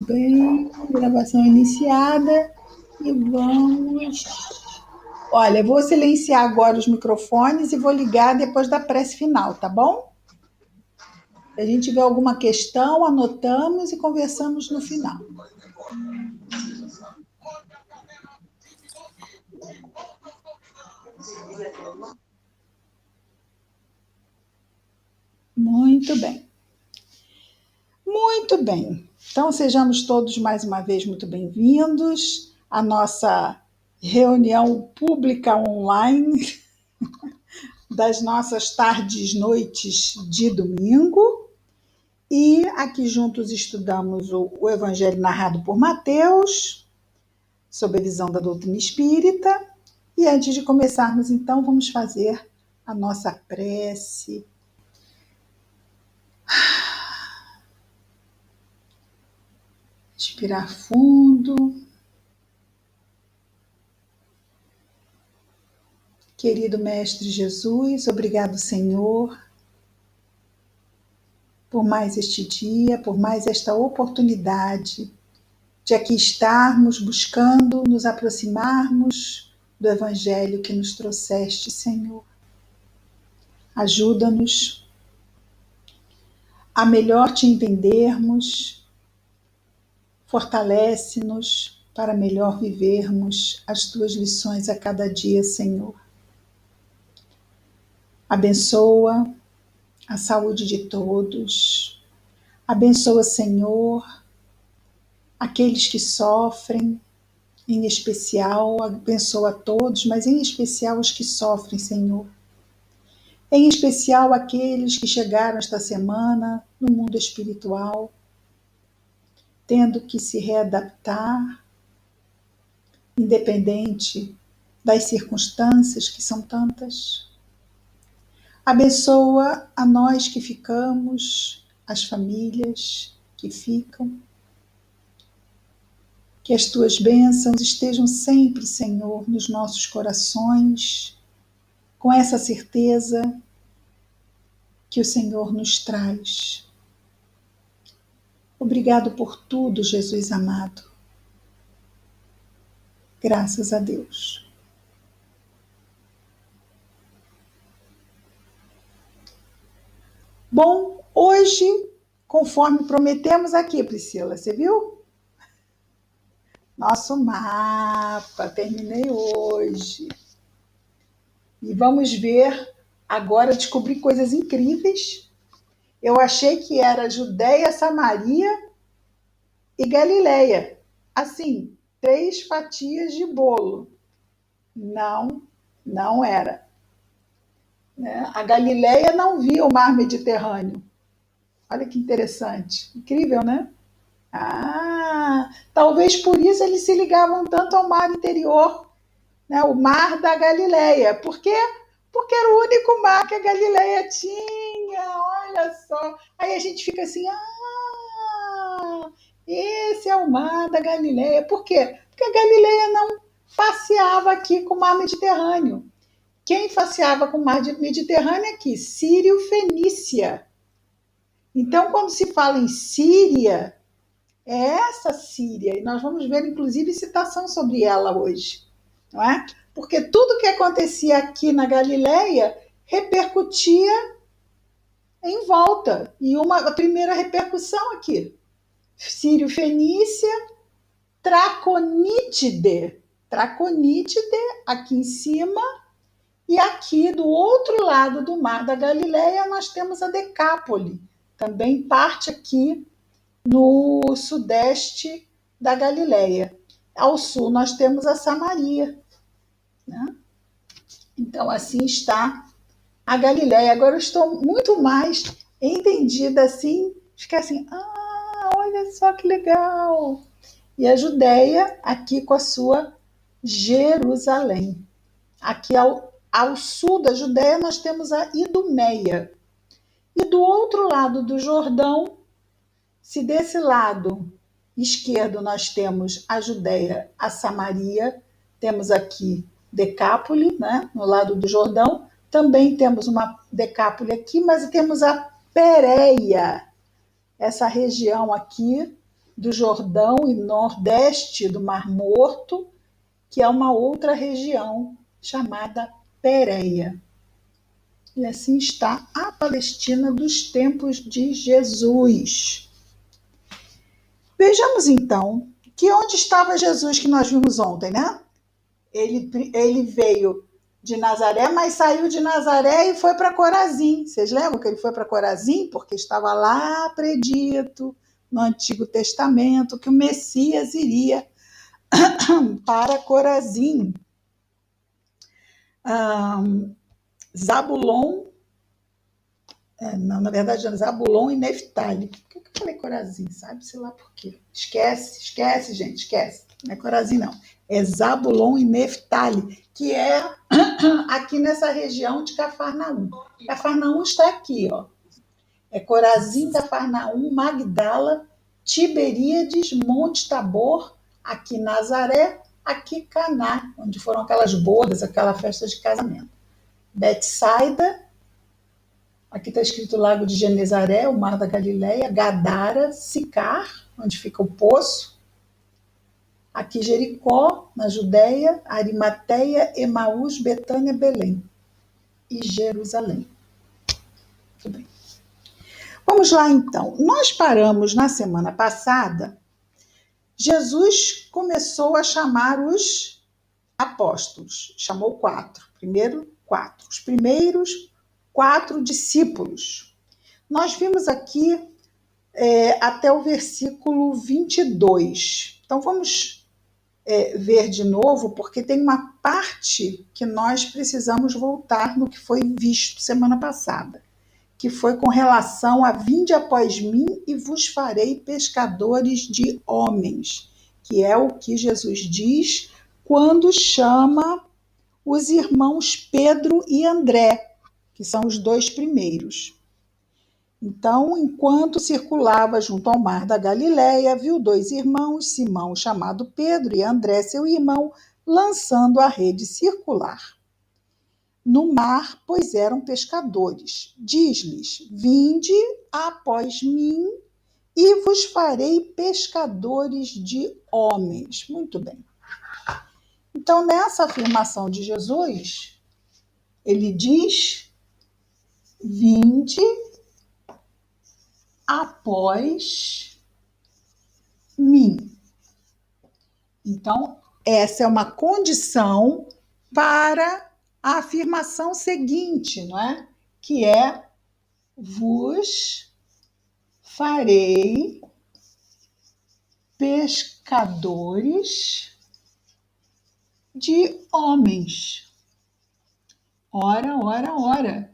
bem, gravação iniciada e vamos. Olha, eu vou silenciar agora os microfones e vou ligar depois da prece final, tá bom? Se a gente tiver alguma questão, anotamos e conversamos no final. Muito bem. Muito bem. Então, sejamos todos mais uma vez muito bem-vindos à nossa reunião pública online das nossas tardes, noites de domingo. E aqui juntos estudamos o Evangelho narrado por Mateus, sob a visão da doutrina espírita. E antes de começarmos, então, vamos fazer a nossa prece. Respirar fundo. Querido Mestre Jesus, obrigado, Senhor, por mais este dia, por mais esta oportunidade de aqui estarmos buscando nos aproximarmos do Evangelho que nos trouxeste, Senhor. Ajuda-nos a melhor te entendermos, fortalece-nos para melhor vivermos as tuas lições a cada dia, Senhor. Abençoa a saúde de todos. Abençoa, Senhor, aqueles que sofrem, em especial, abençoa a todos, mas em especial os que sofrem, Senhor. Em especial aqueles que chegaram esta semana no mundo espiritual, tendo que se readaptar, independente das circunstâncias que são tantas. Abençoa a nós que ficamos, as famílias que ficam. Que as tuas bênçãos estejam sempre, Senhor, nos nossos corações, com essa certeza que o Senhor nos traz. Obrigado por tudo, Jesus amado. Graças a Deus. Bom, hoje, conforme prometemos aqui, Priscila, você viu? Nosso mapa, terminei hoje. E vamos ver agora, descobrir coisas incríveis. Eu achei que era Judéia, Samaria e Galileia. Assim, 3 fatias de bolo. Não era. A Galileia não via o mar Mediterrâneo. Olha que interessante. Incrível, né? Talvez por isso eles se ligavam tanto ao mar interior, né? O mar da Galileia. Por quê? Porque era o único mar que a Galileia tinha. Olha só. Aí a gente fica assim, esse é o mar da Galileia. Por quê? Porque a Galileia não passeava aqui com o mar Mediterrâneo. Quem passeava com o mar Mediterrâneo aqui? Sírio-Fenícia. Então, quando se fala em Síria, é essa Síria, e nós vamos ver, inclusive, citação sobre ela hoje, não é? Porque tudo que acontecia aqui na Galileia repercutia em volta. E a primeira repercussão aqui, Sírio-Fenícia, Traconítide, aqui em cima, e aqui do outro lado do mar da Galileia nós temos a Decápole, também parte aqui no sudeste da Galileia. Ao sul nós temos a Samaria, né? Então assim está a Galileia. Agora eu estou muito mais entendida assim, fica assim, olha só que legal. E a Judéia aqui com a sua Jerusalém. Aqui ao sul da Judéia nós temos a Idumeia. E do outro lado do Jordão, se desse lado esquerdo nós temos a Judéia, a Samaria, temos aqui Decápole, né, no lado do Jordão, também temos uma Decápole aqui, mas temos a Pérea, essa região aqui do Jordão e nordeste do Mar Morto, que é uma outra região chamada Pérea. E assim está a Palestina dos tempos de Jesus. Vejamos então que onde estava Jesus que nós vimos ontem, né? Ele veio de Nazaré, mas saiu de Nazaré e foi para Corazim. Vocês lembram que ele foi para Corazim? Porque estava lá predito no Antigo Testamento que o Messias iria para Corazim. Zabulon, não, na verdade, Zabulon e Neftali. Por que eu falei Corazim? Sabe-se lá por quê? Esquece, gente, esquece. Não é Corazim, não. É Zabulon e Neftali, que é aqui nessa região de Cafarnaum. Cafarnaum está aqui, ó. É Corazim, Cafarnaum, Magdala, Tiberíades, Monte Tabor, aqui Nazaré, aqui Caná, onde foram aquelas bodas, aquela festa de casamento. Betsaida, aqui está escrito Lago de Genezaré, o Mar da Galileia, Gadara, Sicar, onde fica o poço, aqui Jericó, na Judéia, Arimateia, Emaús, Betânia, Belém e Jerusalém. Tudo bem. Vamos lá então. Nós paramos na semana passada, Jesus começou a chamar os apóstolos, chamou 4, primeiro 4, os primeiros 4 discípulos. Nós vimos aqui até o versículo 22. Então vamos ver de novo, porque tem uma parte que nós precisamos voltar no que foi visto semana passada, que foi com relação a vinde após mim e vos farei pescadores de homens, que é o que Jesus diz quando chama os irmãos Pedro e André, que são os 2 primeiros. Então, enquanto circulava junto ao mar da Galileia, viu 2 irmãos, Simão, chamado Pedro, e André, seu irmão, lançando a rede circular no mar, pois eram pescadores. Diz-lhes: vinde após mim e vos farei pescadores de homens. Muito bem. Então, nessa afirmação de Jesus, ele diz: vinde após mim. Então, essa é uma condição para a afirmação seguinte, não é? Que é: vos farei pescadores de homens. Ora, ora, ora.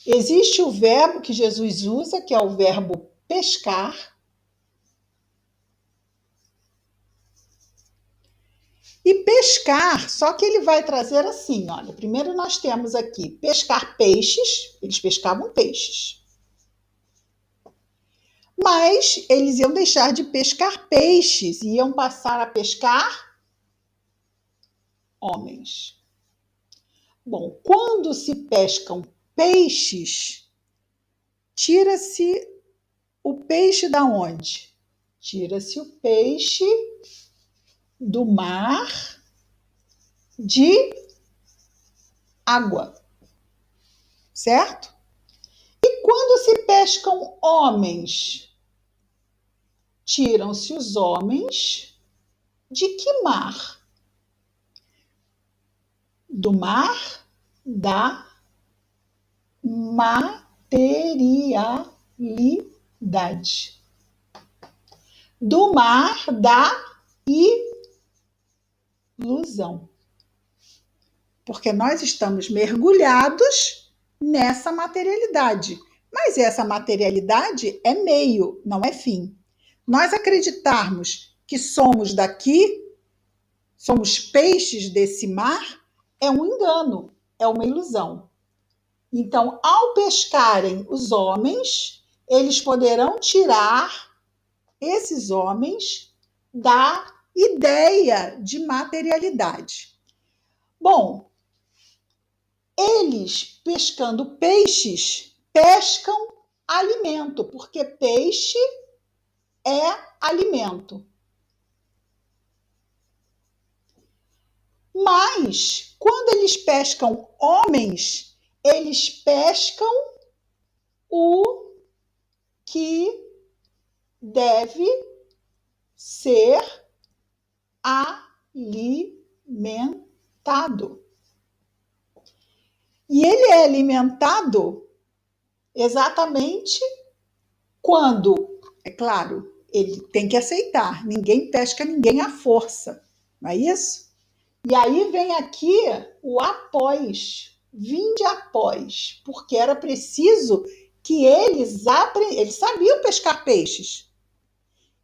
Existe o verbo que Jesus usa, que é o verbo pescar. E pescar, só que ele vai trazer assim, olha, primeiro nós temos aqui pescar peixes, eles pescavam peixes. Mas eles iam deixar de pescar peixes e iam passar a pescar homens. Bom, quando se pescam peixes, tira-se o peixe da onde? Tira-se o peixe do mar de água, certo? E quando se pescam homens, tiram-se os homens de que mar? Do mar da materialidade. Do mar da ilusão. Porque nós estamos mergulhados nessa materialidade. Mas essa materialidade é meio, não é fim. Nós acreditarmos que somos daqui, somos peixes desse mar, é um engano, é uma ilusão. Então, ao pescarem os homens, eles poderão tirar esses homens da ideia de materialidade. Bom, eles pescando peixes, pescam alimento, porque peixe é alimento. Mas, quando eles pescam homens, eles pescam o que deve ser alimentado. E ele é alimentado exatamente quando, é claro, ele tem que aceitar, ninguém pesca ninguém à força, não é isso? E aí vem aqui o após, vinde após, porque era preciso que eles sabiam pescar peixes.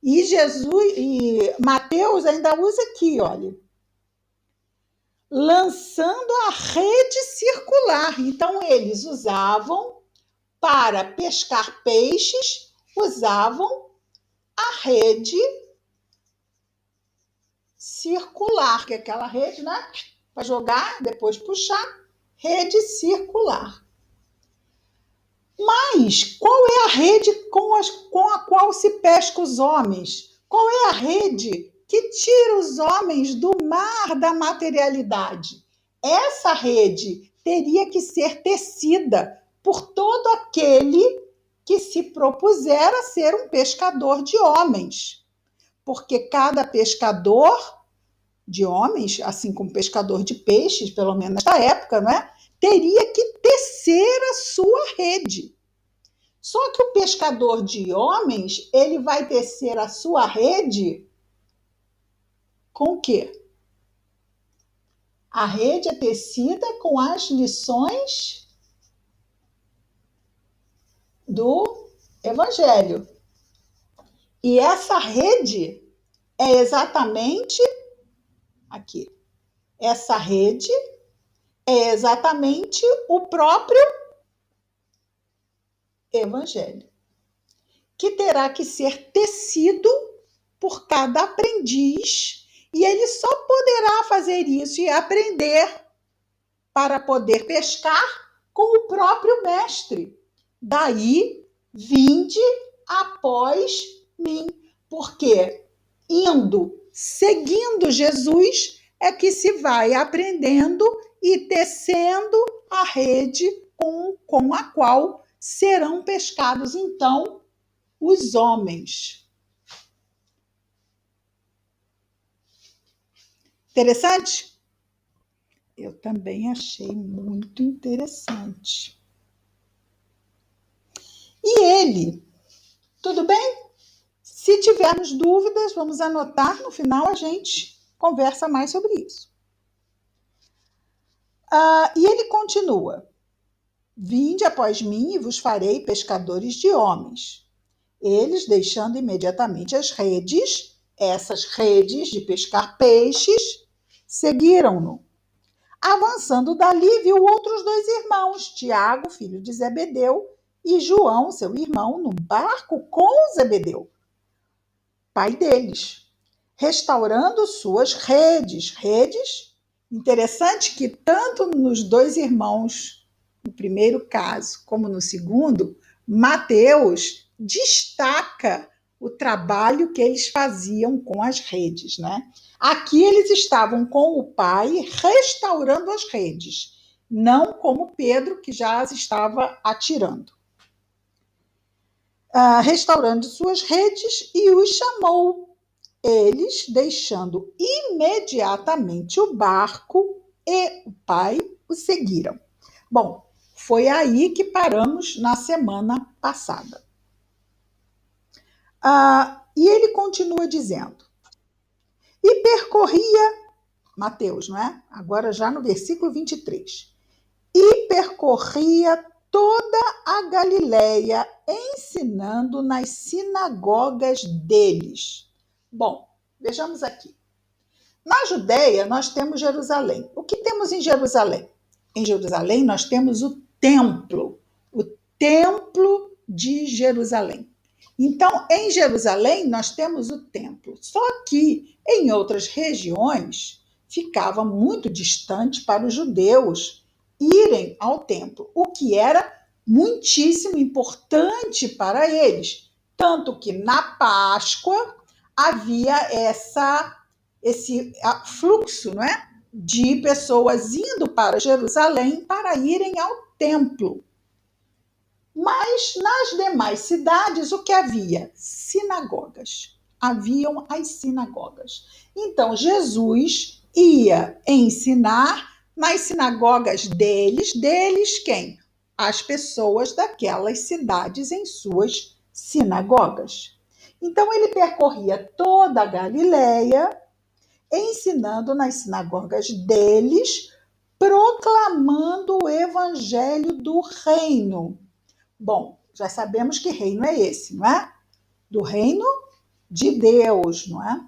E Jesus e Mateus ainda usa aqui, olha, lançando a rede circular. Então eles usavam para pescar peixes, usavam a rede circular, que é aquela rede, né? Para jogar, depois puxar, rede circular. Mas qual é a rede com a qual se pesca os homens? Qual é a rede que tira os homens do mar da materialidade? Essa rede teria que ser tecida por todo aquele que se propuser a ser um pescador de homens. Porque cada pescador de homens, assim como pescador de peixes, pelo menos nesta época, não é? Teria que tecer a sua rede. Só que o pescador de homens, ele vai tecer a sua rede com o quê? A rede é tecida com as lições do Evangelho. E essa rede é exatamente aqui. Essa rede é exatamente o próprio Evangelho, que terá que ser tecido por cada aprendiz, e ele só poderá fazer isso e aprender para poder pescar com o próprio mestre. Daí, vinde após mim, porque seguindo Jesus, é que se vai aprendendo e tecendo a rede com a qual serão pescados, então, os homens. Interessante? Eu também achei muito interessante. E ele, tudo bem? Se tivermos dúvidas, vamos anotar, no final a gente conversa mais sobre isso. E ele continua: vinde após mim e vos farei pescadores de homens. Eles, deixando imediatamente as redes, essas redes de pescar peixes, seguiram-no. Avançando dali, viu outros dois irmãos, Tiago, filho de Zebedeu, e João, seu irmão, no barco com Zebedeu, pai deles, restaurando suas redes. Interessante que tanto nos dois irmãos, no primeiro caso, como no segundo, Mateus destaca o trabalho que eles faziam com as redes, né? Aqui eles estavam com o pai restaurando as redes, não como Pedro, que já as estava atirando. Restaurando suas redes, e os chamou. Eles, deixando imediatamente o barco, e o pai o seguiram. Bom, foi aí que paramos na semana passada. E ele continua dizendo: e percorria, Mateus, não é? Agora já no versículo 23. E percorria toda a Galileia, ensinando nas sinagogas deles. Bom, vejamos aqui. Na Judéia, nós temos Jerusalém. O que temos em Jerusalém? Em Jerusalém, nós temos o templo de Jerusalém. Então, em Jerusalém, nós temos o templo. Só que em outras regiões ficava muito distante para os judeus irem ao templo, o que era muitíssimo importante para eles, Tanto que na Páscoa havia esse fluxo, não é? De pessoas indo para Jerusalém para irem ao templo. Mas nas demais cidades, o que havia? Sinagogas. Haviam as sinagogas. Então, Jesus ia ensinar nas sinagogas deles quem? As pessoas daquelas cidades em suas sinagogas. Então, ele percorria toda a Galileia, ensinando nas sinagogas deles, proclamando o evangelho do reino. Bom, já sabemos que reino é esse, não é? Do reino de Deus, não é?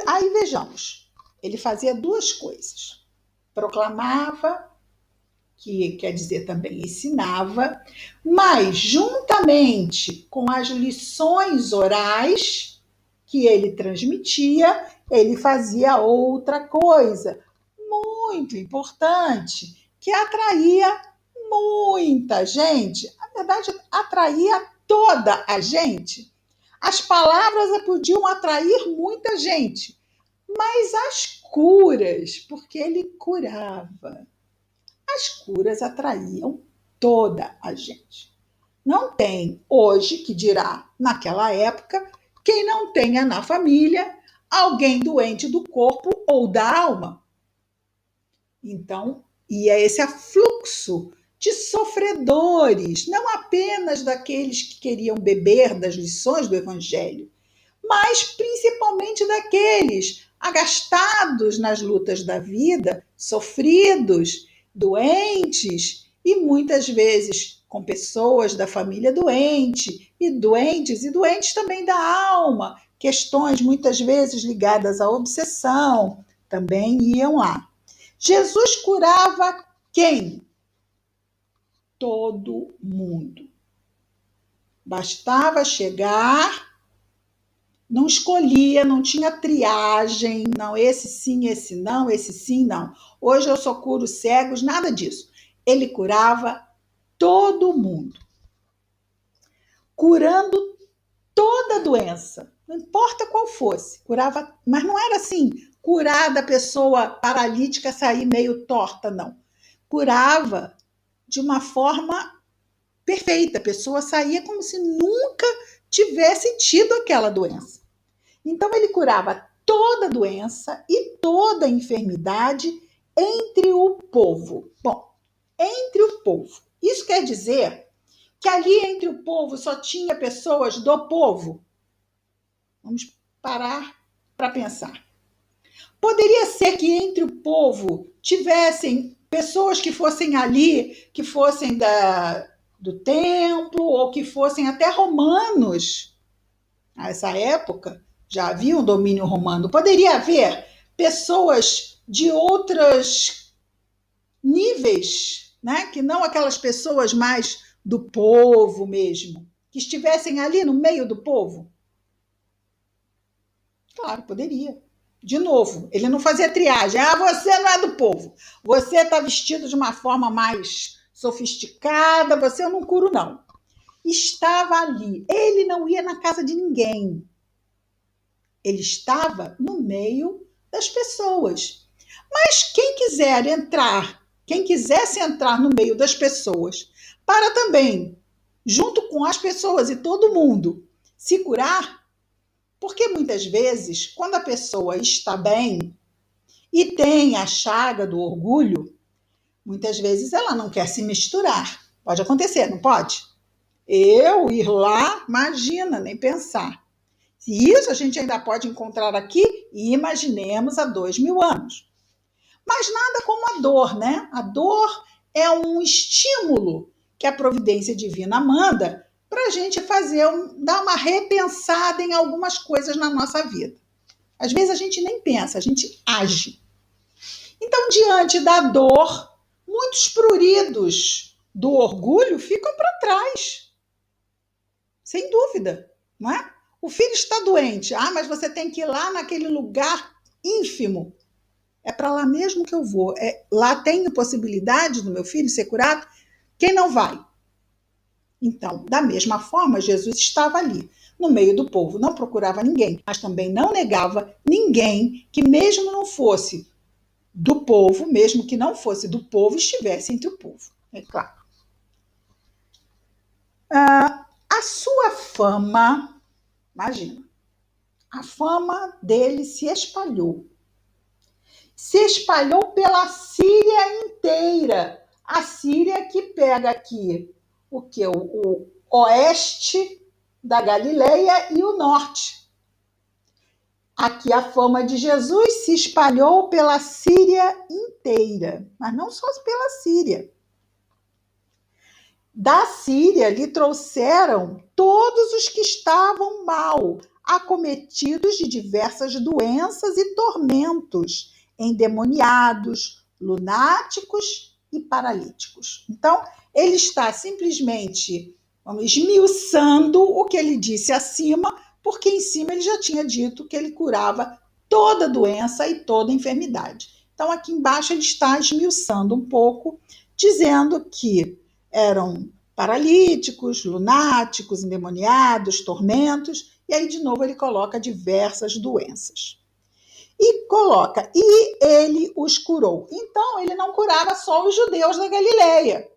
Aí vejamos, ele fazia duas coisas. Proclamava, que quer dizer também ensinava, mas juntamente com as lições orais que ele transmitia, ele fazia outra coisa muito importante, que atraía muita gente. Na verdade, atraía toda a gente. As palavras podiam atrair muita gente, mas as curas, porque ele curava, as curas atraíam toda a gente. Não tem hoje, que dirá naquela época, quem não tenha na família alguém doente do corpo ou da alma. Então, ia esse afluxo de sofredores, não apenas daqueles que queriam beber das lições do Evangelho, mas principalmente daqueles agastados nas lutas da vida, sofridos, doentes e muitas vezes com pessoas da família doente e doentes também da alma, questões muitas vezes ligadas à obsessão, também iam lá. Jesus curava quem? Todo mundo. Bastava chegar, não escolhia, não tinha triagem, não, esse sim, esse não, esse sim, não. Hoje eu só curo cegos, nada disso. Ele curava todo mundo, curando toda doença, não importa qual fosse, curava, mas não era assim, curar da pessoa paralítica sair meio torta, não. Curava de uma forma perfeita, a pessoa saía como se nunca tivesse tido aquela doença. Então ele curava toda doença e toda enfermidade entre o povo. Bom, entre o povo. Isso quer dizer que ali entre o povo só tinha pessoas do povo? Vamos parar para pensar. Poderia ser que entre o povo tivessem pessoas que fossem ali, que fossem do templo, ou que fossem até romanos. Nessa época, já havia um domínio romano. Poderia haver pessoas de outros níveis, né? Que não aquelas pessoas mais do povo mesmo, que estivessem ali no meio do povo? Claro, poderia. De novo, ele não fazia triagem. Ah, você não é do povo. Você está vestido de uma forma mais sofisticada. Você eu não curo, não. Estava ali. Ele não ia na casa de ninguém. Ele estava no meio das pessoas. Mas quem quiser entrar, quem quisesse entrar no meio das pessoas, para também, junto com as pessoas e todo mundo, se curar, porque muitas vezes, quando a pessoa está bem e tem a chaga do orgulho, muitas vezes ela não quer se misturar. Pode acontecer, não pode? Eu ir lá, imagina, nem pensar. E isso a gente ainda pode encontrar aqui e imaginemos há 2000 anos. Mas nada como a dor, né? A dor é um estímulo que a providência divina manda para a gente dar uma repensada em algumas coisas na nossa vida. Às vezes a gente nem pensa, a gente age. Então, diante da dor, muitos pruridos do orgulho ficam para trás. Sem dúvida, não é? O filho está doente. Ah, mas você tem que ir lá naquele lugar ínfimo. É para lá mesmo que eu vou. Lá tem possibilidade do meu filho ser curado? Quem não vai? Então, da mesma forma, Jesus estava ali, no meio do povo, não procurava ninguém, mas também não negava ninguém que, mesmo não fosse do povo, mesmo que não fosse do povo, estivesse entre o povo. É claro. A sua fama, imagina, a fama dele se espalhou pela Síria inteira. A Síria que pega aqui o que? O oeste da Galileia e o norte. Aqui a fama de Jesus se espalhou pela Síria inteira, mas não só pela Síria. Da Síria lhe trouxeram todos os que estavam mal, acometidos de diversas doenças e tormentos, endemoniados, lunáticos e paralíticos. Então, ele está simplesmente esmiuçando o que ele disse acima, porque em cima ele já tinha dito que ele curava toda doença e toda enfermidade. Então, aqui embaixo ele está esmiuçando um pouco, dizendo que eram paralíticos, lunáticos, endemoniados, tormentos, e aí de novo ele coloca diversas doenças. E coloca, e ele os curou. Então ele não curava só os judeus da Galileia.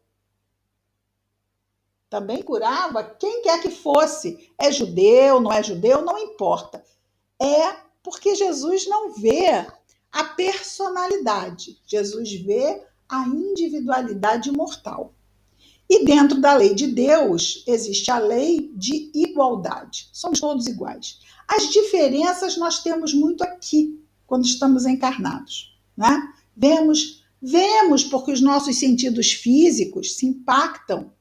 Também curava quem quer que fosse. É judeu, não importa. É porque Jesus não vê a personalidade. Jesus vê a individualidade mortal. E dentro da lei de Deus existe a lei de igualdade. Somos todos iguais. As diferenças nós temos muito aqui, quando estamos encarnados. Né? Vemos porque os nossos sentidos físicos se impactam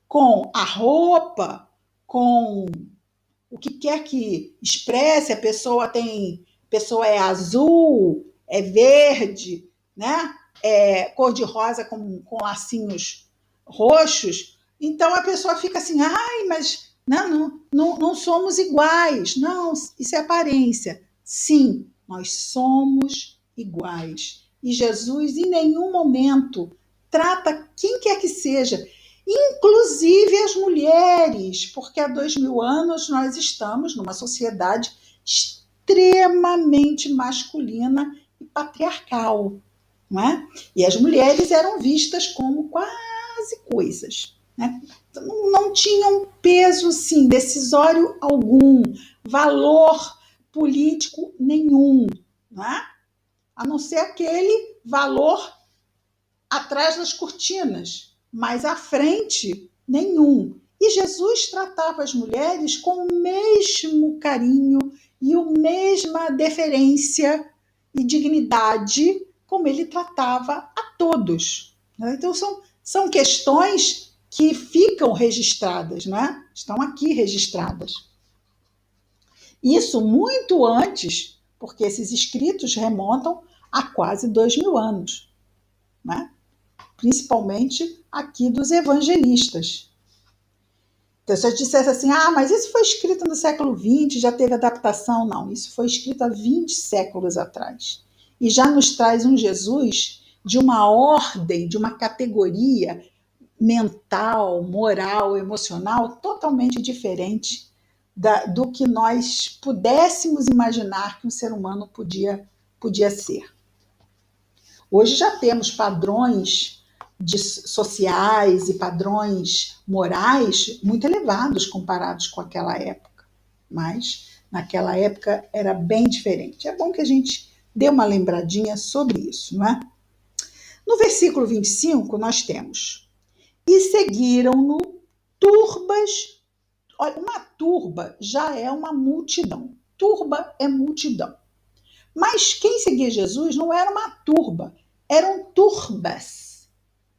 com a roupa, com o que quer que expresse. A pessoa é azul, é verde, né? É cor de rosa com lacinhos roxos. Então a pessoa fica assim, ai, mas não somos iguais. Não, isso é aparência. Sim, nós somos iguais. E Jesus em nenhum momento trata quem quer que seja, inclusive as mulheres, porque há 2000 anos nós estamos numa sociedade extremamente masculina e patriarcal, não é? E as mulheres eram vistas como quase coisas, né? Não tinham peso, sim, decisório algum, valor político nenhum, não é? A não ser aquele valor atrás das cortinas, mas à frente, nenhum. E Jesus tratava as mulheres com o mesmo carinho e a mesma deferência e dignidade como ele tratava a todos. Então, são questões que ficam registradas, né? Estão aqui registradas. Isso muito antes, porque esses escritos remontam a quase 2000 anos, né? Principalmente aqui dos evangelistas. Então, se eu dissesse assim, mas isso foi escrito no século XX, já teve adaptação. Não, isso foi escrito há 20 séculos atrás. E já nos traz um Jesus de uma ordem, de uma categoria mental, moral, emocional totalmente diferente do que nós pudéssemos imaginar que um ser humano podia ser. Hoje já temos padrões sociais e padrões morais muito elevados comparados com aquela época. Mas naquela época era bem diferente. É bom que a gente dê uma lembradinha sobre isso, não é? No versículo 25, nós temos: e seguiram-no turbas. Olha, uma turba já é uma multidão. Turba é multidão. Mas quem seguia Jesus não era uma turba, eram turbas.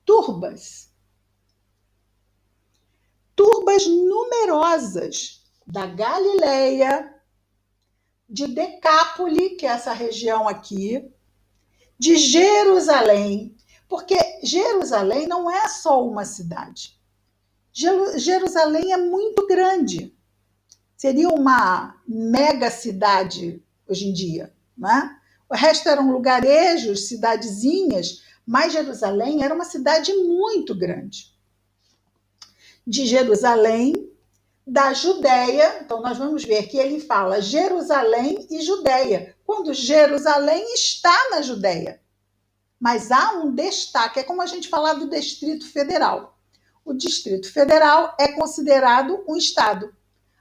Turbas. Turbas numerosas da Galileia, de Decápole, que é essa região aqui, de Jerusalém, porque Jerusalém não é só uma cidade. Jerusalém é muito grande. Seria uma mega cidade hoje em dia, né? O resto eram lugarejos, cidadezinhas, mas Jerusalém era uma cidade muito grande. de Jerusalém, da Judéia. Então, nós vamos ver que ele fala Jerusalém e Judéia, quando Jerusalém está na Judéia. Mas há um destaque, é como a gente falar do Distrito Federal. O Distrito Federal é considerado um estado.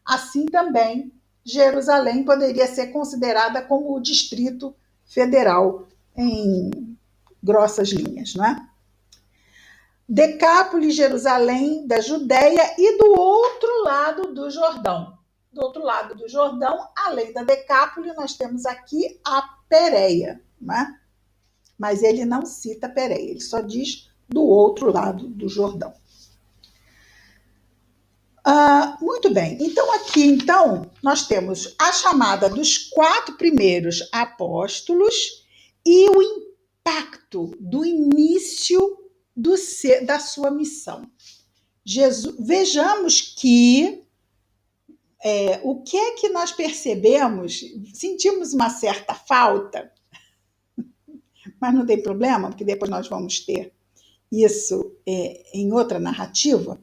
Assim também, Jerusalém poderia ser considerada como o Distrito Federal, em grossas linhas, não é? Decápolis, Jerusalém, da Judéia e do outro lado do Jordão. Do outro lado do Jordão, além da Decápolis, nós temos aqui a Pérea, né? Mas ele não cita Pérea, ele só diz do outro lado do Jordão. Muito bem, então aqui nós temos a chamada dos 4 primeiros apóstolos e o impacto do início da sua missão. Vejamos que o que é que nós percebemos, sentimos uma certa falta, mas não tem problema, porque depois nós vamos ter isso em outra narrativa,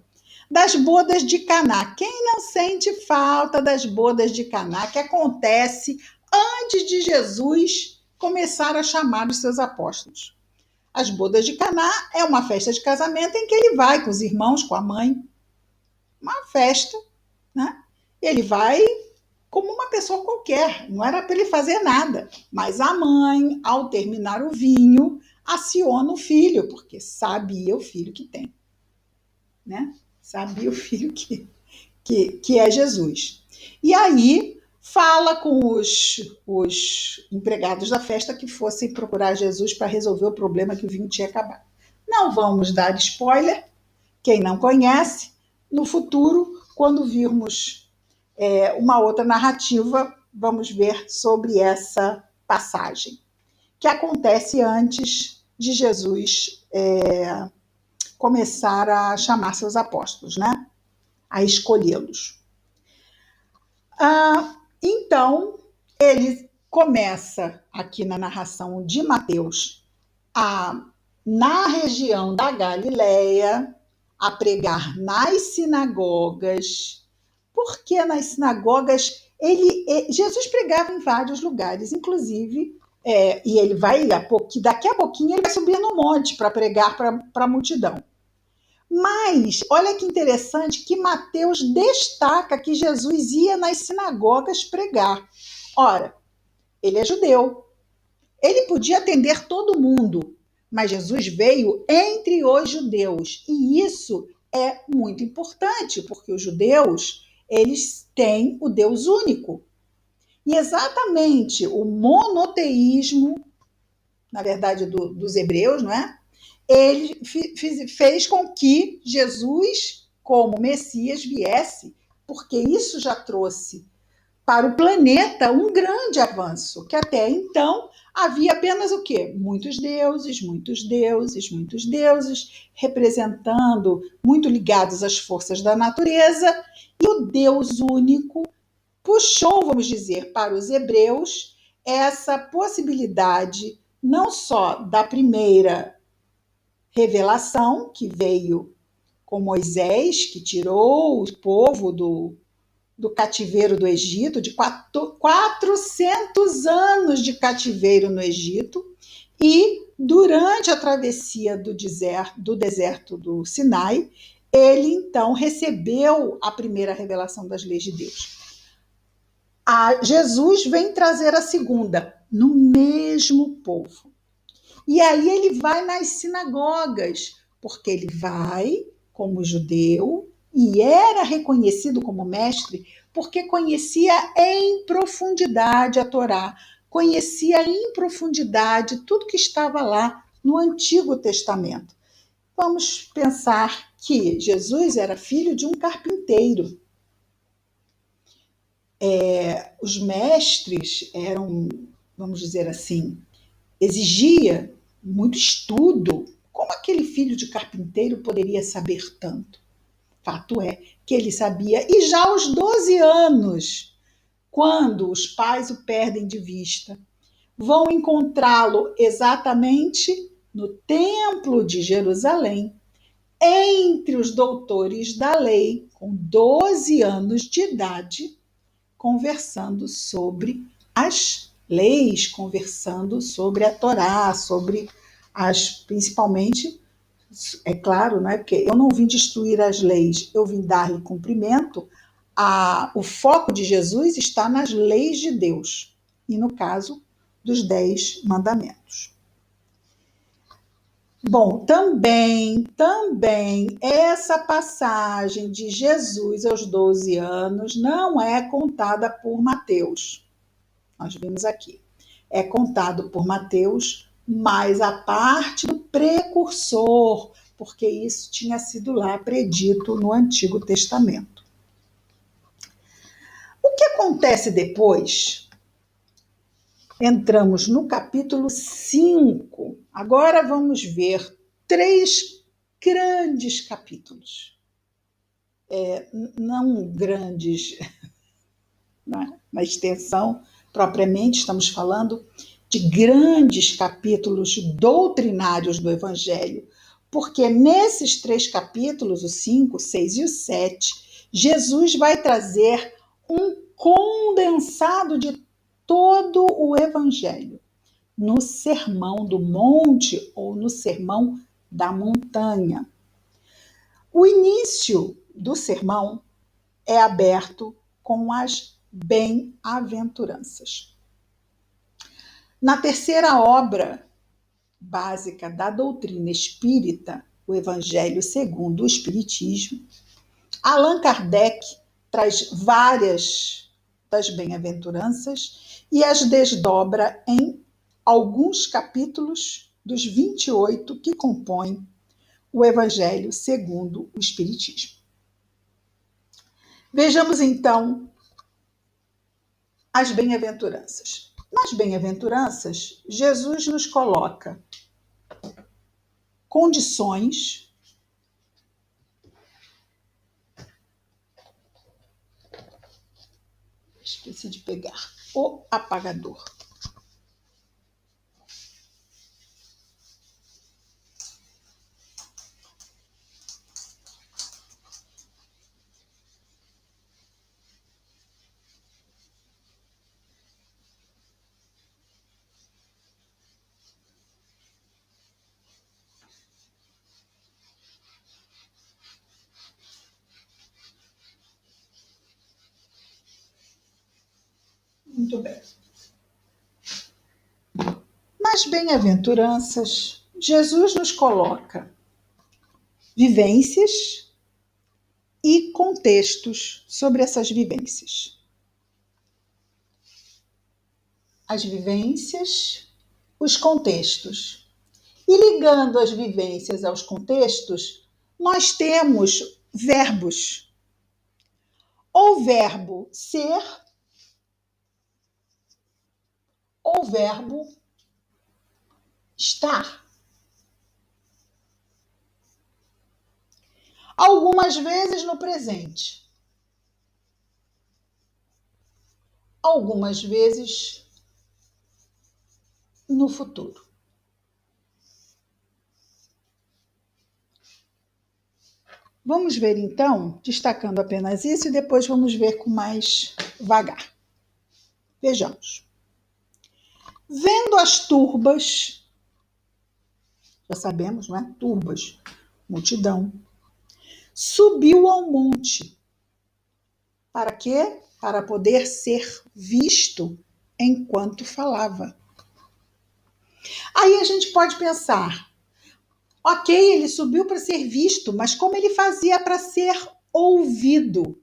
das bodas de Caná. Quem não sente falta das bodas de Caná, que acontece antes de Jesus começar a chamar os seus apóstolos? As bodas de Caná é uma festa de casamento em que ele vai com os irmãos, com a mãe. Uma festa, né? Ele vai como uma pessoa qualquer, não era para ele fazer nada. Mas a mãe, ao terminar o vinho, aciona o filho, porque sabia o filho que tem. Né? Sabia o filho que é Jesus. E aí fala com os empregados da festa que fossem procurar Jesus para resolver o problema que o vinho tinha acabado. Não vamos dar spoiler, quem não conhece, no futuro, quando virmos uma outra narrativa, vamos ver sobre essa passagem, que acontece antes de Jesus começar a chamar seus apóstolos, né? A escolhê-los. Então, ele começa aqui na narração de Mateus, na região da Galileia, a pregar nas sinagogas. Por que nas sinagogas? Jesus pregava em vários lugares, inclusive, e ele vai, daqui a pouquinho, ele vai subir no monte para pregar para a multidão. Mas, olha que interessante que Mateus destaca que Jesus ia nas sinagogas pregar. Ora, ele é judeu. Ele podia atender todo mundo, mas Jesus veio entre os judeus. E isso é muito importante, porque os judeus, eles têm o Deus único. E exatamente o monoteísmo, na verdade, dos hebreus, não é? Ele fez com que Jesus, como Messias, viesse, porque isso já trouxe para o planeta um grande avanço, que até então havia apenas o quê? Muitos deuses, muitos deuses, muitos deuses, representando, muito ligados às forças da natureza, e o Deus único puxou, vamos dizer, para os hebreus essa possibilidade não só da primeira revelação, que veio com Moisés, que tirou o povo do cativeiro do Egito, de 400 anos de cativeiro no Egito, e durante a travessia do deserto do Sinai, ele então recebeu a primeira revelação das leis de Deus. Jesus vem trazer a segunda, no mesmo povo. E aí ele vai nas sinagogas, porque ele vai como judeu e era reconhecido como mestre porque conhecia em profundidade a Torá, conhecia em profundidade tudo que estava lá no Antigo Testamento. Vamos pensar que Jesus era filho de um carpinteiro. Os mestres eram, vamos dizer assim, exigia muito estudo. Como aquele filho de carpinteiro poderia saber tanto? Fato é que ele sabia, e já aos 12 anos, quando os pais o perdem de vista, vão encontrá-lo exatamente no Templo de Jerusalém, entre os doutores da lei, com 12 anos de idade, conversando sobre as leis, conversando sobre a Torá, sobre principalmente, é claro, né, porque eu não vim destruir as leis, eu vim dar-lhe cumprimento. O foco de Jesus está nas leis de Deus, e no caso dos 10 mandamentos. Bom, também essa passagem de Jesus aos 12 anos não é contada por Mateus. Nós vimos aqui. É contado por Mateus, mas a parte do precursor, porque isso tinha sido lá predito no Antigo Testamento. O que acontece depois? Entramos no capítulo 5. Agora vamos ver 3 grandes capítulos. Não grandes na extensão propriamente, estamos falando de grandes capítulos doutrinários do Evangelho, porque nesses 3 capítulos, o 5, o 6 e o 7, Jesus vai trazer um condensado de todo o Evangelho no Sermão do Monte ou no Sermão da Montanha. O início do sermão é aberto com as bem-aventuranças. Na terceira obra básica da doutrina espírita, o Evangelho segundo o Espiritismo, Allan Kardec traz várias das bem-aventuranças e as desdobra em alguns capítulos dos 28 que compõem o Evangelho segundo o Espiritismo. Vejamos então as bem-aventuranças. Nas bem-aventuranças, Jesus nos coloca condições esqueci de pegar o apagador. Muito bem. Nas bem-aventuranças, Jesus nos coloca vivências e contextos sobre essas vivências. As vivências, os contextos. E ligando as vivências aos contextos, nós temos verbos. O verbo ser, o verbo estar. Algumas vezes no presente, algumas vezes no futuro. Vamos ver então, destacando apenas isso, e depois vamos ver com mais vagar. Vejamos. Vendo as turbas, já sabemos, não é? Turbas, multidão, subiu ao monte. Para quê? Para poder ser visto enquanto falava. Aí a gente pode pensar, ok, ele subiu para ser visto, mas como ele fazia para ser ouvido?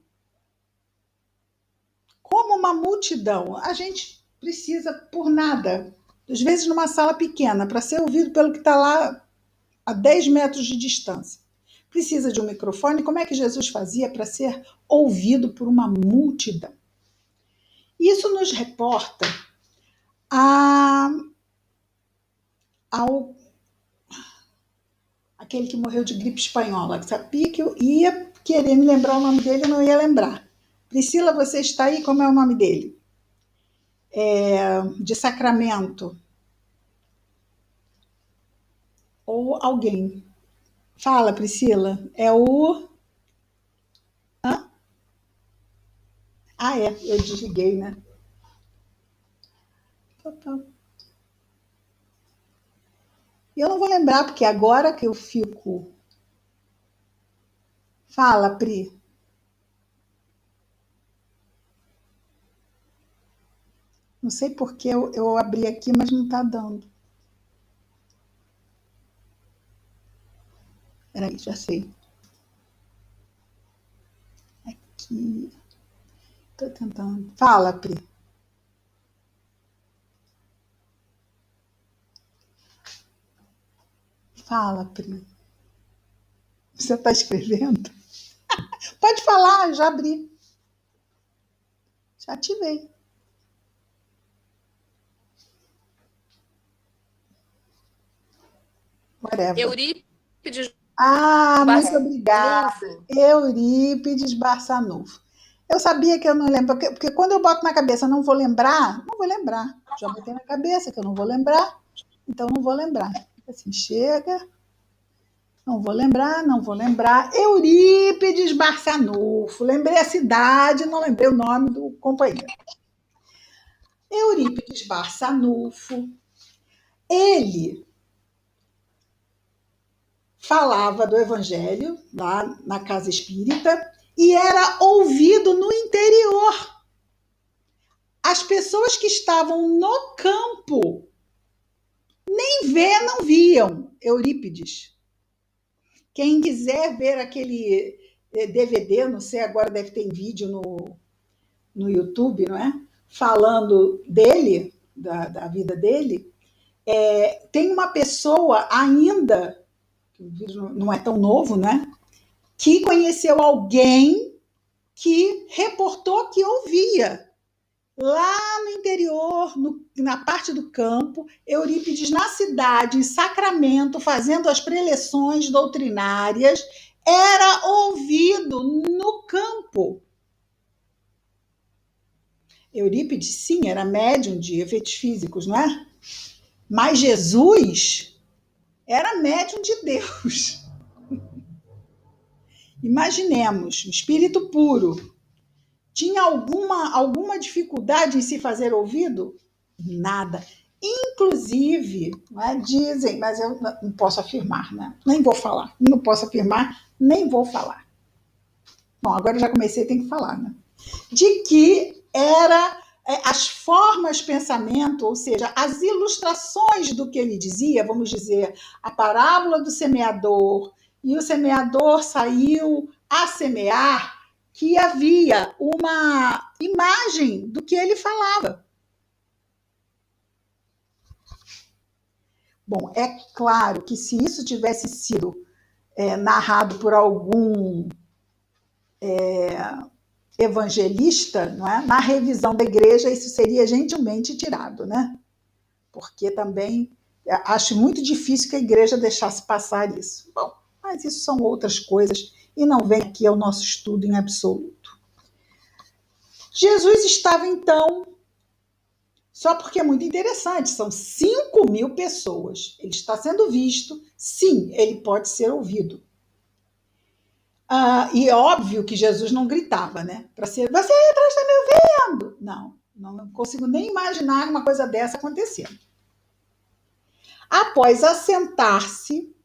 Como uma multidão, a gente precisa por nada, às vezes numa sala pequena, para ser ouvido pelo que está lá a 10 metros de distância. Precisa de um microfone. Como é que Jesus fazia para ser ouvido por uma multidão? Isso nos reporta ao aquele que morreu de gripe espanhola, que sabia que eu ia querer me lembrar o nome dele e não ia lembrar. Priscila, você está aí? Como é o nome dele? De Sacramento. Ou alguém. Fala, Priscila. É o. Hã? Ah, é. Eu desliguei, né? Tá, tá. E eu não vou lembrar, porque agora que eu fico. Fala, Pri. Não sei por que eu abri aqui, mas não está dando. Peraí, já sei. Aqui. Estou tentando. Fala, Pri. Fala, Pri. Você está escrevendo? Pode falar, já abri. Já ativei. Whatever. Eurípides Ah, muito obrigada. Barçanufo. Eurípides Barçanufo. Eu sabia que eu não lembro, porque quando eu boto na cabeça não vou lembrar, não vou lembrar. Já botei na cabeça que eu não vou lembrar, então não vou lembrar. Assim, chega, não vou lembrar, não vou lembrar. Eurípides Barçanufo. Lembrei a cidade, não lembrei o nome do companheiro. Eurípides Barçanufo. Ele falava do evangelho lá na casa espírita e era ouvido no interior. As pessoas que estavam no campo nem ver não viam Eurípides. Quem quiser ver aquele DVD, não sei, agora deve ter vídeo no YouTube, não é? Falando dele, da vida dele, tem uma pessoa ainda, o vídeo não é tão novo, né? Que conheceu alguém que reportou que ouvia lá no interior, na parte do campo, Eurípides na cidade, em Sacramento, fazendo as preleções doutrinárias, era ouvido no campo. Eurípides, sim, era médium de efeitos físicos, não é? Mas Jesus era médium de Deus. Imaginemos, um espírito puro. Tinha alguma dificuldade em se fazer ouvido? Nada. Inclusive, né, dizem, mas eu não posso afirmar, né? Nem vou falar. Não posso afirmar, nem vou falar. Bom, agora eu já comecei, tem que falar, né? De que era as formas de pensamento, ou seja, as ilustrações do que ele dizia, vamos dizer, a parábola do semeador, e o semeador saiu a semear, que havia uma imagem do que ele falava. Bom, é claro que se isso tivesse sido narrado por algum evangelista, não é? Na revisão da igreja, isso seria gentilmente tirado, né? Porque também acho muito difícil que a igreja deixasse passar isso. Bom, mas isso são outras coisas e não vem aqui ao nosso estudo em absoluto. Jesus estava, então, só porque é muito interessante, são 5.000 pessoas. Ele está sendo visto, sim, ele pode ser ouvido. E é óbvio que Jesus não gritava, né? Para ser, você está me ouvindo? Não, não consigo nem imaginar uma coisa dessa acontecendo. Após assentar-se,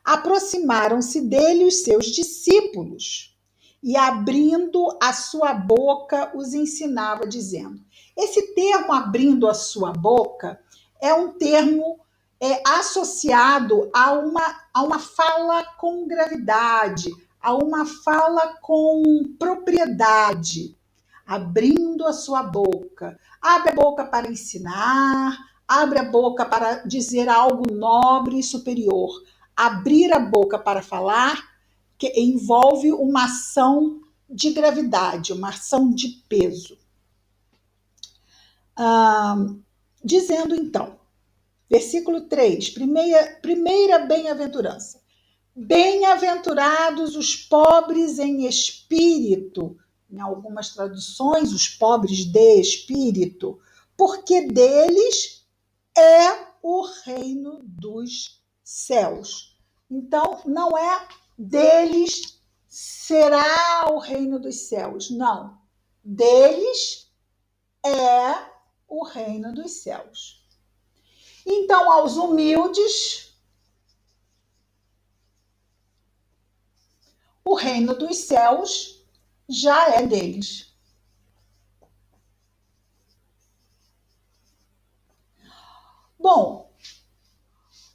aproximaram-se dele os seus discípulos e, abrindo a sua boca, os ensinava, dizendo. Esse termo, abrindo a sua boca, é um termo associado a uma fala com gravidade, a uma fala com propriedade, abrindo a sua boca. Abre a boca para ensinar, abre a boca para dizer algo nobre e superior. Abrir a boca para falar que envolve uma ação de gravidade, uma ação de peso. Dizendo então, versículo 3, primeira bem-aventurança. Bem-aventurados os pobres em espírito, em algumas traduções, os pobres de espírito, porque deles é o reino dos céus. Então, não é deles será o reino dos céus. Não. Deles é o reino dos céus. Então, aos humildes, o reino dos céus já é deles. Bom,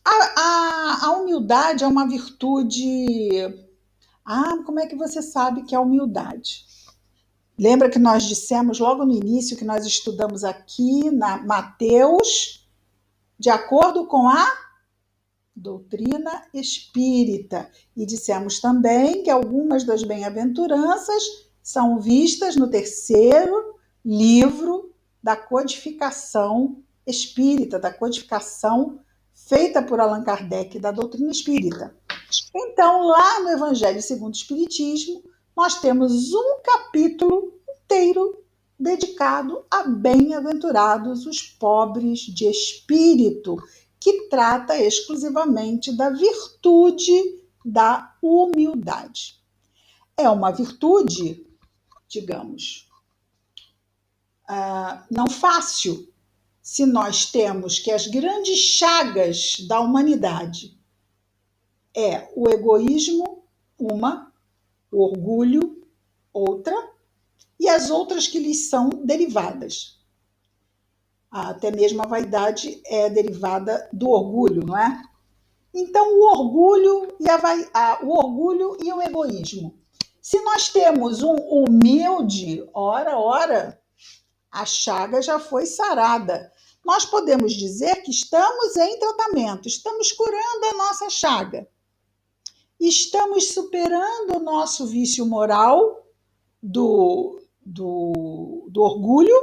a humildade é uma virtude. Como é que você sabe que é humildade? Lembra que nós dissemos logo no início que nós estudamos aqui na Mateus, de acordo com a doutrina espírita. E dissemos também que algumas das bem-aventuranças são vistas no terceiro livro da codificação espírita, da codificação feita por Allan Kardec da doutrina espírita. Então, lá no Evangelho segundo o Espiritismo, nós temos um capítulo inteiro dedicado a bem-aventurados os pobres de espírito, que trata exclusivamente da virtude da humildade. É uma virtude, digamos, não fácil, se nós temos que as grandes chagas da humanidade é o egoísmo, uma, o orgulho, outra, e as outras que lhes são derivadas. Até mesmo a vaidade é derivada do orgulho, não é? Então, o orgulho e o egoísmo. Se nós temos um humilde, ora, a chaga já foi sarada. Nós podemos dizer que estamos em tratamento, estamos curando a nossa chaga. Estamos superando o nosso vício moral do orgulho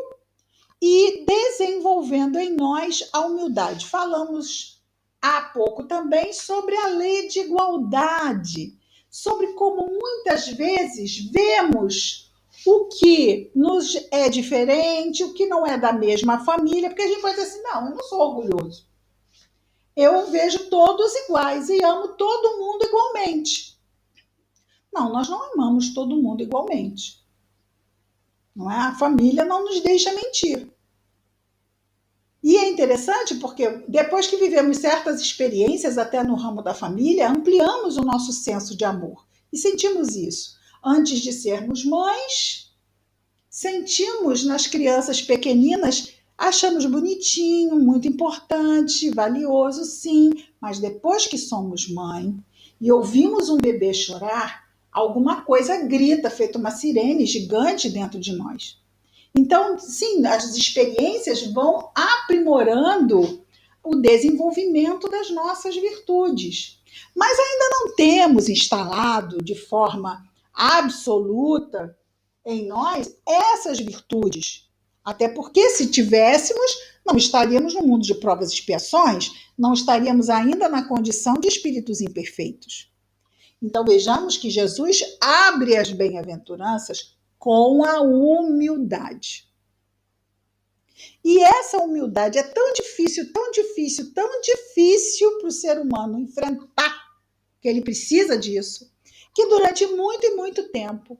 e desenvolvendo em nós a humildade. Falamos há pouco também sobre a lei de igualdade, sobre como muitas vezes vemos o que nos é diferente, o que não é da mesma família, porque a gente pode dizer assim, não, eu não sou orgulhoso. Eu vejo todos iguais e amo todo mundo igualmente. Não, nós não amamos todo mundo igualmente. Não é? A família não nos deixa mentir. E é interessante porque depois que vivemos certas experiências, até no ramo da família, ampliamos o nosso senso de amor. E sentimos isso. Antes de sermos mães, sentimos nas crianças pequeninas, achamos bonitinho, muito importante, valioso, sim. Mas depois que somos mãe e ouvimos um bebê chorar, alguma coisa grita, feito uma sirene gigante dentro de nós. Então, sim, as experiências vão aprimorando o desenvolvimento das nossas virtudes. Mas ainda não temos instalado de forma absoluta em nós essas virtudes. Até porque, se tivéssemos, não estaríamos no mundo de provas e expiações, não estaríamos ainda na condição de espíritos imperfeitos. Então, vejamos que Jesus abre as bem-aventuranças com a humildade. E essa humildade é tão difícil para o ser humano enfrentar, que ele precisa disso, que durante muito e muito tempo,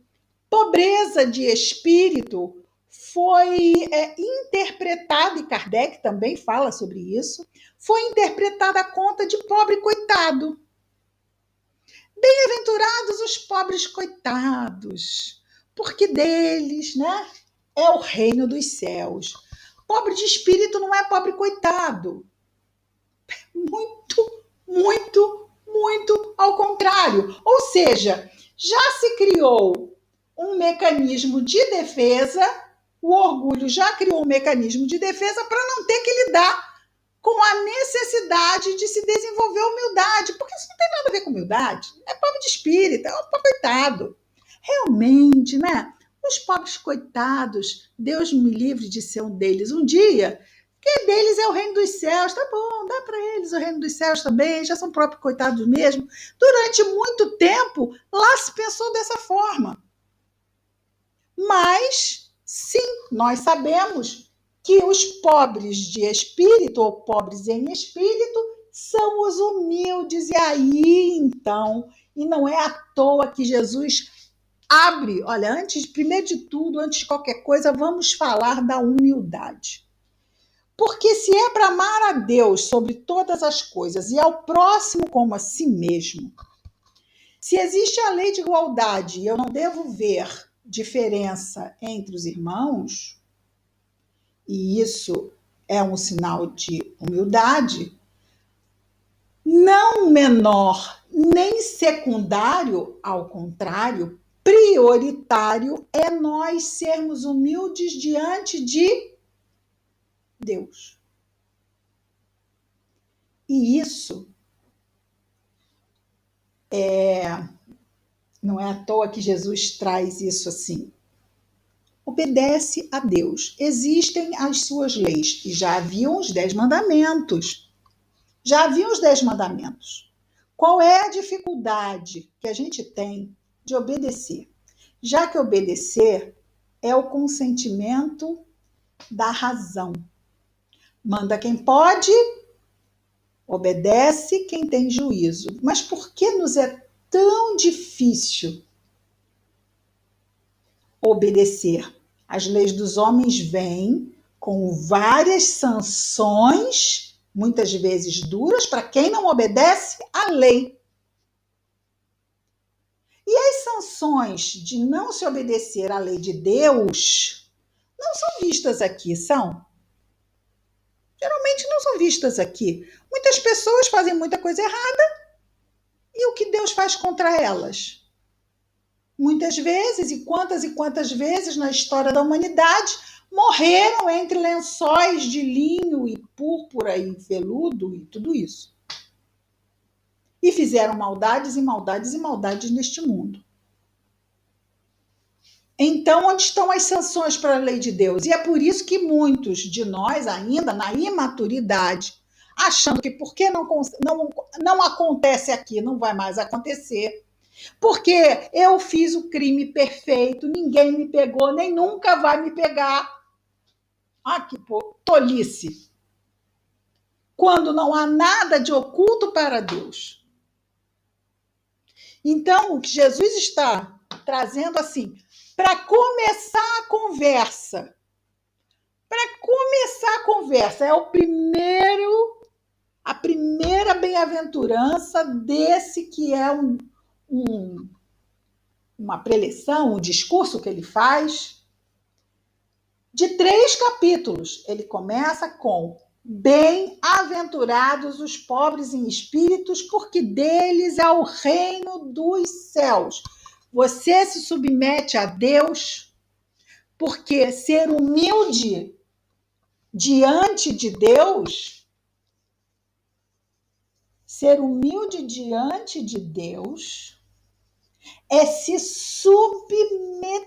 pobreza de espírito foi interpretada, e Kardec também fala sobre isso, foi interpretada a conta de pobre coitado. Bem-aventurados os pobres coitados, porque deles, né, é o reino dos céus. Pobre de espírito não é pobre coitado. Muito ao contrário. Ou seja, já se criou um mecanismo de defesa, o orgulho já criou um mecanismo de defesa para não ter que lidar com a necessidade de se desenvolver humildade, porque isso não tem nada a ver com humildade. É pobre de espírito, é um pobre coitado. Realmente, né? Os pobres coitados, Deus me livre de ser um deles um dia, que deles é o reino dos céus, tá bom, dá para eles o reino dos céus também, já são próprios coitados mesmo. Durante muito tempo, lá se pensou dessa forma. Mas, sim, nós sabemos que os pobres de espírito, ou pobres em espírito, são os humildes. E aí, então, e não é à toa que Jesus abre, olha, primeiro de tudo, antes de qualquer coisa, vamos falar da humildade. Porque se é para amar a Deus sobre todas as coisas e ao próximo como a si mesmo, se existe a lei de igualdade e eu não devo ver diferença entre os irmãos, e isso é um sinal de humildade, não menor nem secundário, ao contrário, prioritário é nós sermos humildes diante de Deus. E isso não é à toa que Jesus traz isso assim. Obedece a Deus. Existem as suas leis. E já haviam os 10 mandamentos. Já haviam os 10 mandamentos. Qual é a dificuldade que a gente tem de obedecer? Já que obedecer é o consentimento da razão. Manda quem pode, obedece quem tem juízo. Mas por que nos é tão difícil obedecer? As leis dos homens vêm com várias sanções, muitas vezes duras, para quem não obedece à lei. E as sanções de não se obedecer à lei de Deus não são vistas aqui, são? Geralmente não são vistas aqui. Muitas pessoas fazem muita coisa errada e o que Deus faz contra elas? Muitas vezes, e quantas vezes na história da humanidade, morreram entre lençóis de linho e púrpura e veludo e tudo isso. E fizeram maldades e maldades e maldades neste mundo. Então, onde estão as sanções para a lei de Deus? E é por isso que muitos de nós, ainda na imaturidade, achando que porque não acontece aqui, não vai mais acontecer. Porque eu fiz o crime perfeito, ninguém me pegou, nem nunca vai me pegar. Ah, que tolice. Quando não há nada de oculto para Deus. Então, o que Jesus está trazendo assim, para começar a conversa, é a primeira bem-aventurança desse que é uma preleção, um discurso que ele faz, de 3 capítulos. Ele começa com: bem-aventurados os pobres em espíritos, porque deles é o reino dos céus. Você se submete a Deus, porque ser humilde diante de Deus, é se submeter.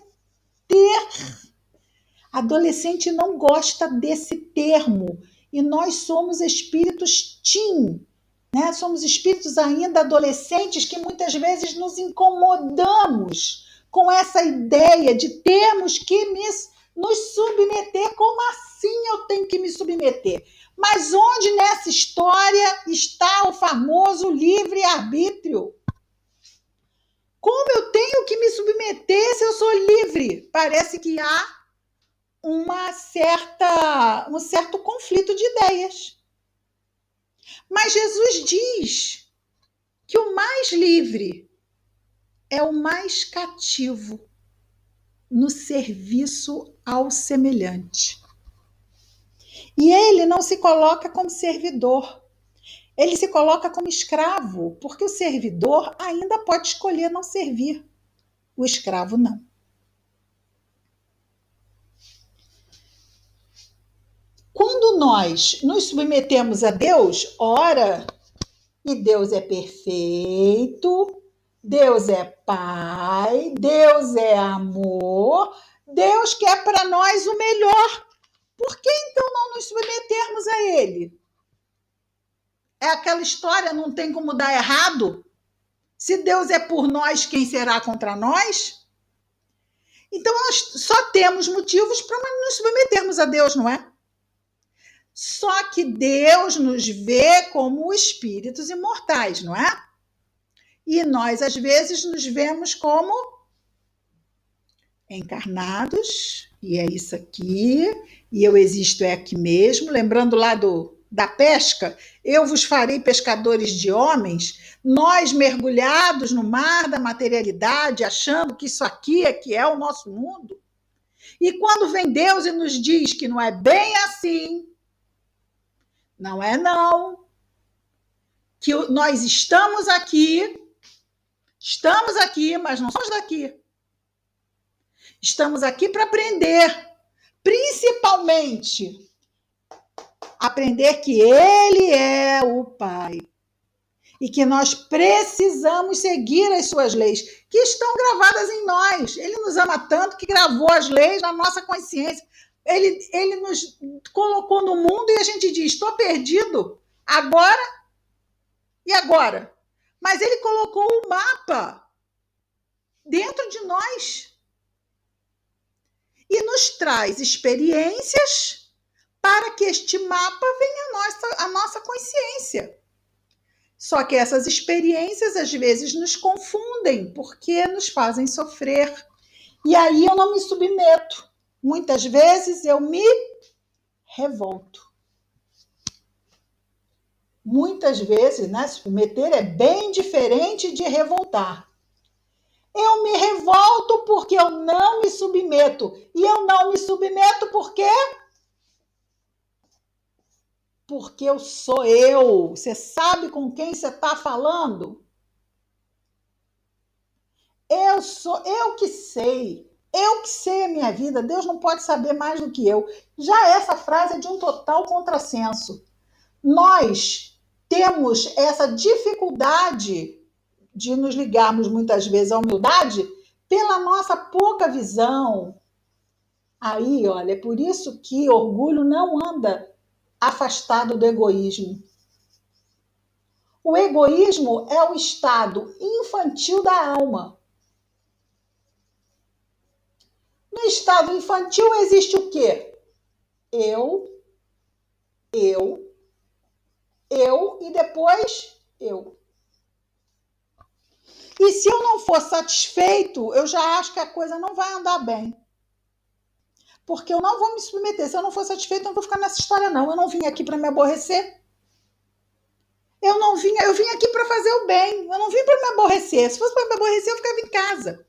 Adolescente não gosta desse termo, e nós somos espíritos teen, né? Somos espíritos ainda adolescentes que muitas vezes nos incomodamos com essa ideia de termos que nos submeter. Como assim eu tenho que me submeter? Mas onde nessa história está o famoso livre-arbítrio? Como eu tenho que me submeter se eu sou livre? Parece que há um certo conflito de ideias. Mas Jesus diz que o mais livre é o mais cativo no serviço ao semelhante. E ele não se coloca como servidor, ele se coloca como escravo, porque o servidor ainda pode escolher não servir, o escravo não. Quando nós nos submetemos a Deus, ora, e Deus é perfeito, Deus é Pai, Deus é amor, Deus quer para nós o melhor. Por que então não nos submetermos a Ele? É aquela história, não tem como dar errado? Se Deus é por nós, quem será contra nós? Então nós só temos motivos para nos submetermos a Deus, não é? Só que Deus nos vê como espíritos imortais, não é? E nós, às vezes, nos vemos como encarnados, e é isso aqui, e eu existo é aqui mesmo. Lembrando lá da pesca, eu vos farei pescadores de homens, nós mergulhados no mar da materialidade, achando que isso aqui é que é o nosso mundo. E quando vem Deus e nos diz que não é bem assim, não é não, que nós estamos aqui, mas não somos daqui. Estamos aqui para aprender, principalmente aprender que Ele é o Pai e que nós precisamos seguir as suas leis, que estão gravadas em nós. Ele nos ama tanto que gravou as leis na nossa consciência. Ele nos colocou no mundo e a gente diz, estou perdido, agora e agora? Mas ele colocou o mapa dentro de nós e nos traz experiências para que este mapa venha à nossa consciência. Só que essas experiências às vezes nos confundem, porque nos fazem sofrer. E aí eu não me submeto. Muitas vezes eu me revolto. Muitas vezes, né, submeter é bem diferente de revoltar. Eu me revolto porque eu não me submeto. E eu não me submeto por quê? Porque eu sou eu. Você sabe com quem você está falando? Eu que sei a minha vida, Deus não pode saber mais do que eu. Já essa frase é de um total contrassenso. Nós temos essa dificuldade de nos ligarmos muitas vezes à humildade pela nossa pouca visão. Aí, olha, é por isso que orgulho não anda afastado do egoísmo. O egoísmo é o estado infantil da alma. No estado infantil existe o quê? Eu e depois eu. E se eu não for satisfeito, eu já acho que a coisa não vai andar bem. Porque eu não vou me submeter. Se eu não for satisfeito, eu não vou ficar nessa história, não. Eu não vim aqui para me aborrecer. Eu vim aqui para fazer o bem. Eu não vim para me aborrecer. Se fosse para me aborrecer, eu ficava em casa.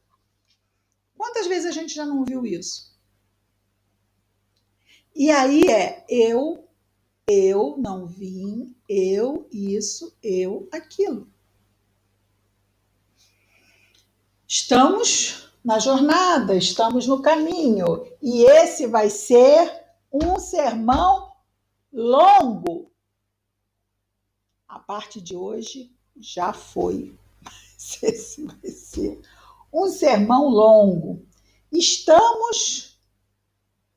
Quantas vezes a gente já não viu isso? E aí eu não vim, eu isso, eu aquilo. Estamos na jornada, estamos no caminho, e esse vai ser um sermão longo. A parte de hoje já foi. Esse vai ser um sermão longo. Estamos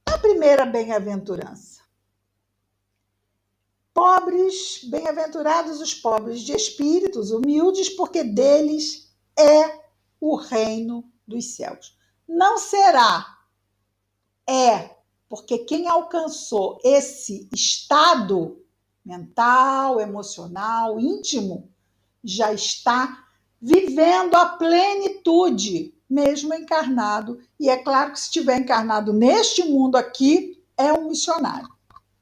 na primeira bem-aventurança. Pobres, bem-aventurados os pobres de espíritos, humildes, porque deles é o reino dos céus. Não será, porque quem alcançou esse estado mental, emocional, íntimo, já está vivendo a plenitude, mesmo encarnado. E é claro que se estiver encarnado neste mundo aqui, é um missionário,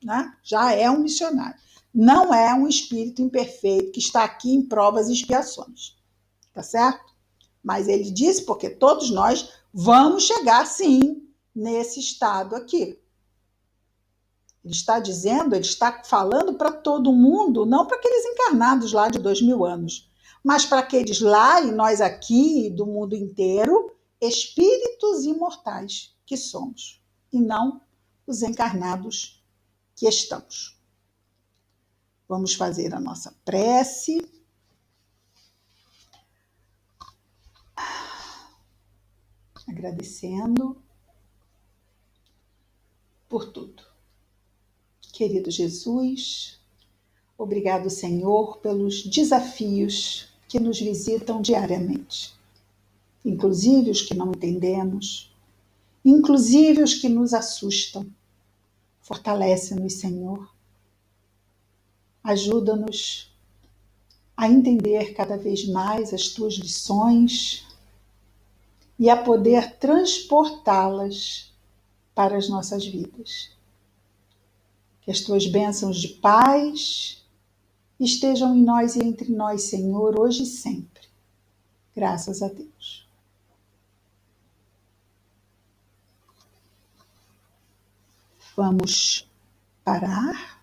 né? Já é um missionário. Não é um espírito imperfeito que está aqui em provas e expiações. Tá certo? Mas ele disse porque todos nós vamos chegar, sim, nesse estado aqui. Ele está dizendo, ele está falando para todo mundo, não para aqueles encarnados lá de 2000 anos, mas para aqueles lá e nós aqui, do mundo inteiro, espíritos imortais que somos, e não os encarnados que estamos. Vamos fazer a nossa prece. Agradecendo por tudo. Querido Jesus, obrigado, Senhor, pelos desafios que nos visitam diariamente, inclusive os que não entendemos, inclusive os que nos assustam. Fortalece-nos, Senhor, Ajuda-nos a entender cada vez mais as tuas lições e a poder transportá-las para as nossas vidas. Que as tuas bênçãos de paz estejam em nós e entre nós, Senhor, hoje e sempre. Graças a Deus. Vamos parar